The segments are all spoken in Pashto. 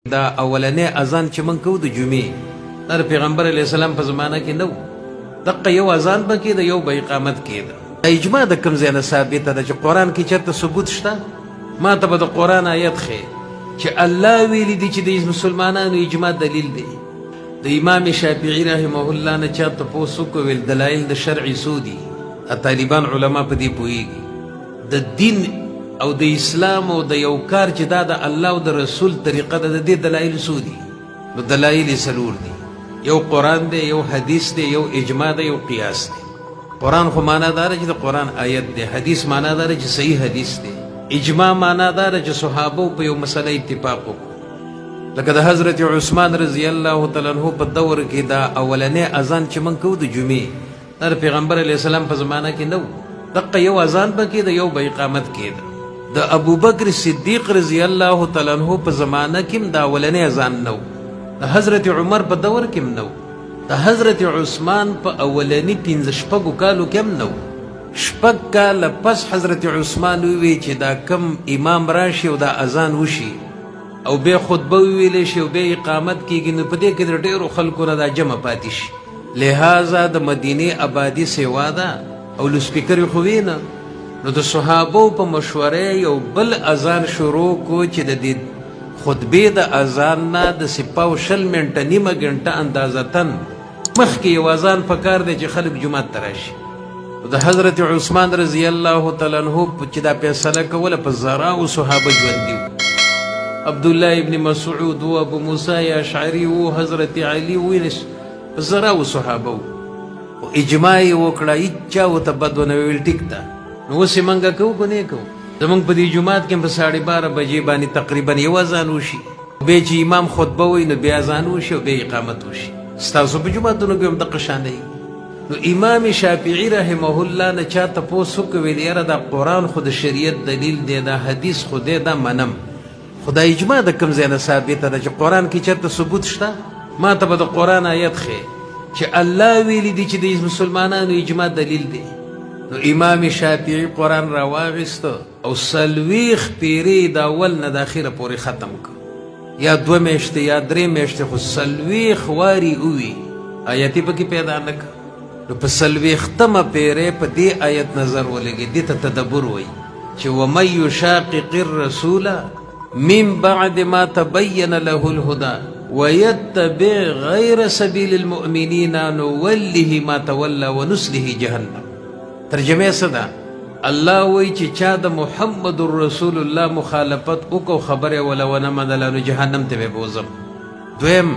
دا اولنې اذان چې موږ کوو د جمعې دا د پیغمبر علیه السلام په زمانه کې نه و. دقه یو اذان به کېده، یو به اقامت کېده. اجماع د کوم ځای نه ثابته ده چې قرآن کې چېرته ثبوت شته؟ ما ته به د قرآن آیت ښیې چې الله ویلي دي چې د مسلمانانو اجماع دلیل دی. د امام شافعي رحمه الله نه چا تپوس وکړو ویل دلایل د شرع څو دي؟ طالبان علما په دې پوهېږي. د دین او د اسلام او د یو کار چې دا د الله او د رسول طریقه ده، د دې دلایل څو دي؟ نو دلایل یې څلور دي. یو قرآن دی، یو حدیث دی، یو اجماع دی، یو قیاس دی. قرآن خو معنا داره چې د قرآن آیت دی، حدیث معنا داره چې صحیح حدیث دی، اجماع معنا داره چې صحابو په یو مسله اتفاق وکړو. لکه د حضرت عثمان رضی الله تعالی عنہ په دور کې دا اولنې اذان چې موږ کوو د جمعې دا د پیغمبر علیه السلام په زمانه کې نه و. دقه یو اذان به کېده، یو به اقامت کېده. د ابوبکر صدیق رضی الله تعالی عنہ په زمانه کې دا اولنې اذان نه و. د حضرت عمر په دور کې هم نه و. د حضرت عثمان په اولني 15 کالو کې هم نه و. 6 کاله پس حضرت عثمان وی چې دا کم امام راشي او دا اذان وشي او به خطبه ویلې شي او به اقامت کېږي، نو په دې کې د ډېرو خلکو نه دا جمع پاتې شي. لہذا د مدینې آبادي سیوا ده او لسپیکر خو وی نه. نو د صحابو په مشوره یو بل اذان شروع کو چې د دې خطبې د اذان نه د 6 منټه نیمه ګنټه اندازتن مخکې یو اذان پکار دی چې خلک جومات ته راشي. د حضرت عثمان رضی الله تعالی عنہ چې دا فیصله کوله په زراو صحابه ژوندي وو. عبدالله ابن مسعود و ابو موسی اشعري و حضرت علی و زراو صحابه و اجماع یې وکړه. هیچا ورته بد ونه ویل. ټیک ده، نو اوس یې موږ کوو که نه کوو؟ زموږ په دې جومات کې په 12:30 بجې باندې تقریبا یو اذان وشي، بیا چې امام خطبه وایي نو بیا اذان وشي او بیا اقامت وشي. ستاسو په جوماتونو کې هم دقه شان دی. نو امام شافعي رحمه الله نه چا تپوس وکړو ویل یاره دا قرآن خو د شریعت دلیل دی، دا حدیث خو دی، دا منم، خو دا اجماع د کوم ځای نه ثابته ده چې قرآن کې چېرته ثبوت شته؟ ما ته به د قرآن آیت ښیې چې الله ویلي دي چې د مسلمانانو اجماع دلیل دی. نو امام شافعي قرآن را واغسته او 40 پیرې د اول نه د اخره پورې ختم کړ، یا 2 میاشتې یا 3 میاشتې، خو 40 وارې ووي آیت یې پکې پیدا نه کړ. نو په 40مه پیرې په دې آیت نظر ولګي. دې ته تدبر وایي چې ومن یشاقق الرسول من بعد ما تبین له الهدى ويتبع غیر سبیل المؤمنین نوله ما تولى ونصله جهنم. ترجمه څه ده؟ الله وایي چې چا د محمد رسول الله مخالفت وکړو، خبره ولا ونه منله، نو جهنم ته به بوزم. دویم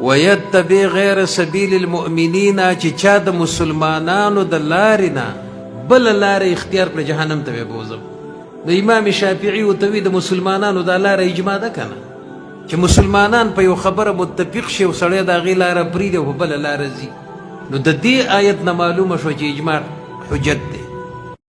ويتبع غیر سبیل المؤمنین، چې چا د مسلمانانو د لارې نه بله لاره اختیار کړه جهنم ته به بوزم. د امام شافعي ورته وایي د مسلمانانو دا لاره اجماع ده که نه؟ چې مسلمانان په یو خبره متفق شي او سړی د هغې لاره پرېږدي او په بله لاره ځي. نو د دې آیت نه معلومه شوه چې اجماع حجت دی.